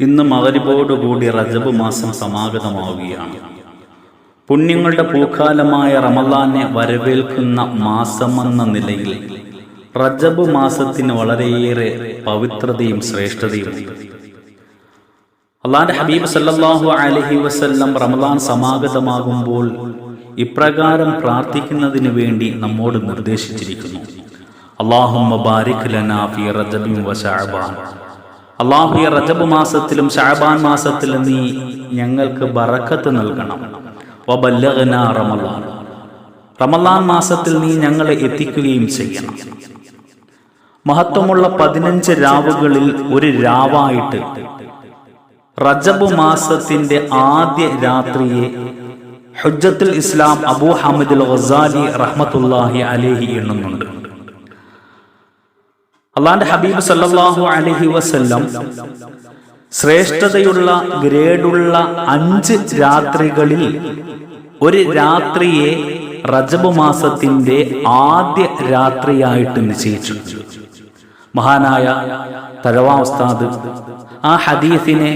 ഇന്ന് മഗ്‌രിബോടുകൂടി റജബ് മാസം സമാഗതമാവുകയാണ്. പുണ്യങ്ങളുടെ പൂക്കാലമായ റമളാനെ വരവേൽക്കുന്ന മാസമെന്ന നിലയിൽ റജബ് മാസത്തിന് വളരെയേറെ പവിത്രതയും ശ്രേഷ്ഠതയുമുണ്ട്. അല്ലാഹുവിന്റെ ഹബീബ് സല്ലല്ലാഹു അലൈഹി വസല്ലം റമളാൻ സമാഗതമാകുമ്പോൾ ഇപ്രകാരം പ്രാർത്ഥിക്കുന്നതിന് വേണ്ടി നമ്മോട് നിർദ്ദേശിച്ചിരിക്കുന്നു: അല്ലാഹുമ്മ ബാരിക് ലനാ ഫീ റജബിൻ വ ശഅബാൻ. അല്ലാഹുവേ, റജബ് മാസത്തിലും ശഅബാൻ മാസത്തിലും നീ ഞങ്ങൾക്ക് ബറക്കത്ത് നൽകണം. വബല്ലഗ്നാ റമളാൻ. റമളാൻ മാസത്തിൽ നീ ഞങ്ങളെ എത്തിക്കുകയും ചെയ്യണം. മഹത്വമുള്ള 15 രാവുകളിൽ ഒരു രാവായിട്ട് റജബ് മാസത്തിന്റെ ആദ്യ രാത്രിയെ ഹുജ്ജത്തുൽ ഇസ്ലാം അബൂ ഹമദ് അൽ ഗസാലി റഹ്മത്തുള്ളാഹി അലൈഹി എണ്ണുന്നുണ്ട്. അല്ലാഹുവിന്റെ ഹബീബ് സല്ലല്ലാഹു അലൈഹി വസല്ലം ശ്രേഷ്ഠതയുള്ള ഗ്രേഡുള്ള 5 രാത്രികളിൽ ഒരു രാത്രിയെ റജബ് മാസത്തിന്റെ ആദ്യ രാത്രിയായിട്ട് നിശ്ചയിച്ചു. മഹാനായ തഴവാ ഉസ്താദ് ആ ഹദീസിനെ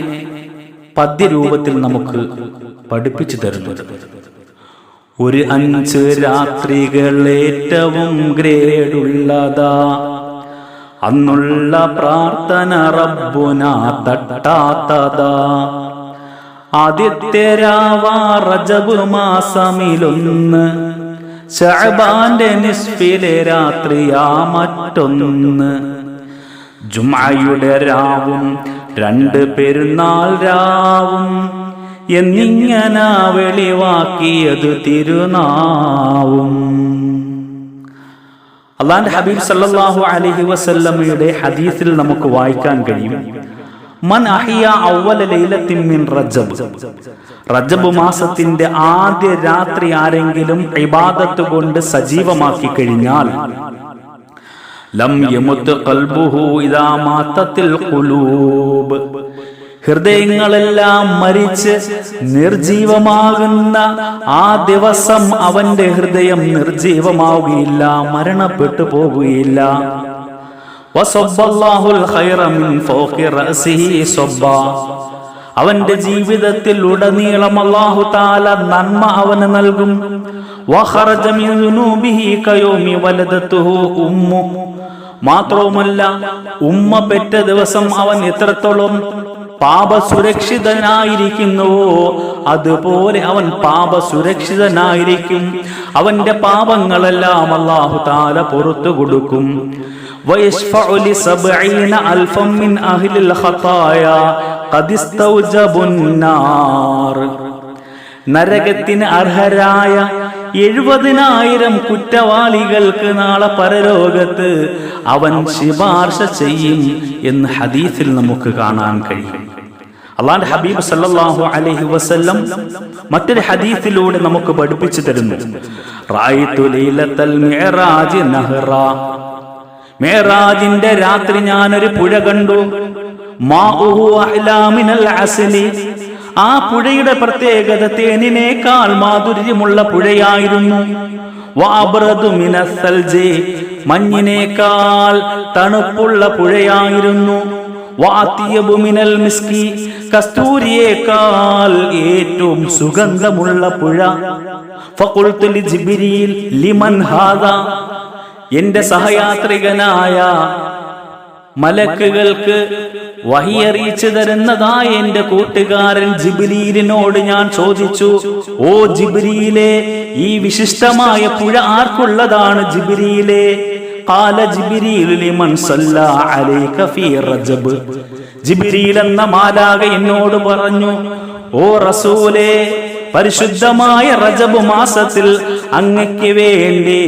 പദ്യരൂപത്തിൽ നമുക്ക് പഠിപ്പിച്ചു തരുന്നത്: ഒരു 5 രാത്രികൾ ഏറ്റവും ഗ്രേഡുള്ളതാ, അന്നുള്ള പ്രാർത്ഥന റബ്ബുന തട്ടാത്തതാ. ആദ്യത്തെ രാവാ റജബ് മാസമിലൊന്ന്, ശഅബാന്റെ നിസ്ഫിലെ രാത്രിയാ മറ്റൊന്ന്. ജുമുഅയുടെ രാവും 2 പെരുന്നാൾ രാവും എന്നിങ്ങനെ വെളിവാക്കിയത് തിരുനാവും. അല്ലാഹുവിന്റെ ഹബീബ് സല്ലല്ലാഹു അലൈഹി വസല്ലമയുടെ ഹദീസിൽ നമുക്ക് വായിക്കാൻ കഴിയും: മൻ അഹിയ അവ്വല ലൈലത്തിൻ മിൻ റജബ്. റജബ് മാസത്തിന്റെ ആദ്യ രാത്രി ആരെങ്കിലും ഇബാദത്ത് കൊണ്ട് സജീവമാക്കി കഴിഞ്ഞാൽ ലം യമുത് ഖൽബുഹു ഇദാ മാതത്തിൽ ഖുലൂബ്. ഹൃദയങ്ങളെല്ലാം മരിച്ച് നിർജീവമാകുന്ന ആ ദിവസം അവന്റെ ഹൃദയം നിർജീവമാവുകയില്ല, മരണപ്പെട്ടു പോകുകയില്ല. വസബ്ബല്ലാഹുൽ ഖൈറ മിൻ ഫൗഖി റഅസിഹി സബ്ബ. അവന്റെ ജീവിതത്തിൽ ഉടനീളം അല്ലാഹു തആല നന്മ അവന് നൽകും. വഖറജ മിൻ ദുനൂബിഹി കയൗമി വലദതുഹു ഉമ്മു. മാത്രവുമല്ല, ഉമ്മ പെറ്റ ദിവസം അവൻ എത്രത്തോളം പാപസുരക്ഷിതനായിരിക്കുന്നുവോ അതുപോലെ അവൻ പാപസുരക്ഷിതനായിരിക്കും. അവന്റെ പാപങ്ങളെല്ലാം അല്ലാഹു തആല പുറത്തു കൊടുക്കും. വയശ്ഫഉ ലി 70 അൽഫൻ മിൻ അഹ്ലിൽ ഖതായ ഖദ് ഇസ്തൗജബുൻ നാർ. നരകത്തിന് അർഹരായ 70,000 കുറ്റവാളികൾക്ക് നാളെ പരലോകത്ത് അവൻ ശുപാർശ ചെയ്യും എന്ന് ഹദീസിൽ നമുക്ക് കാണാൻ കഴിയും. അല്ലാഹുവിന്റെ ഹബീബ് സല്ലല്ലാഹു അലൈഹി വസല്ലം മറ്റൊരു ഹദീസിലൂടെ നമുക്ക് പഠിപ്പിച്ചു തരുന്നു: റഅയ്തു ലൈലത്തൽ മിഅ്റാജ് നഹ്റാ. മിഅ്റാജിന്റെ രാത്രി ഞാനൊരു പുഴ കണ്ടു. മാഉഹു അഹ്ലാ മിനൽ അസ്ലി. ആ പുഴയുടെ പ്രത്യേകത തേനിനേക്കാൾ മാധുര്യമുള്ള പുഴയായിരുന്നു. വഅബ്റദു മിനസ് സൽജി. മഞ്ഞിനേക്കാൾ തണുപ്പുള്ള പുഴയായിരുന്നു. വഅത്യബു മിനൽ മിസ്കി. കസ്തൂരിയേക്കാൾ ഏറ്റവും സുഗന്ധമുള്ള പുഴ. ഫഖുൽതു ലി ജിബ്രീൽ ലിമൻ ഹാദാ. എന്റെ സഹയാത്രികനായ മലക്കുകൾക്ക് വഹി അറിയിച്ചു തരുന്നതായ എന്റെ കൂട്ടുകാരൻ ജിബ്രീലിനോട് ഞാൻ ചോദിച്ചു: ഓ ജിബ്രീലേ, ഈ വിശിഷ്ടമായ പുഴ ആർക്കുള്ളതാണ് ജിബ്രീലേ? ഖാല ജിബ്രീലു ലിമൻ സല്ലാ അലൈക ഫീ റജബ്. ജിബ്രീൽ എന്ന മാലാഖ എന്നോട് പറഞ്ഞു: ഓ റസൂലേ, പരിശുദ്ധമായ റജബ് മാസത്തിൽ അങ്ങയ്ക്ക് വേണ്ടി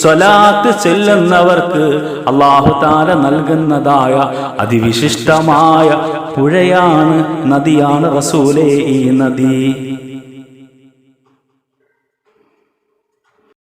സ്വലാത്ത് ചെല്ലുന്നവർക്ക് അല്ലാഹു തആല നൽകുന്നതായ അതിവിശിഷ്ടമായ പുഴയാണ്, നദിയാണ് റസൂലേ ഈ നദി.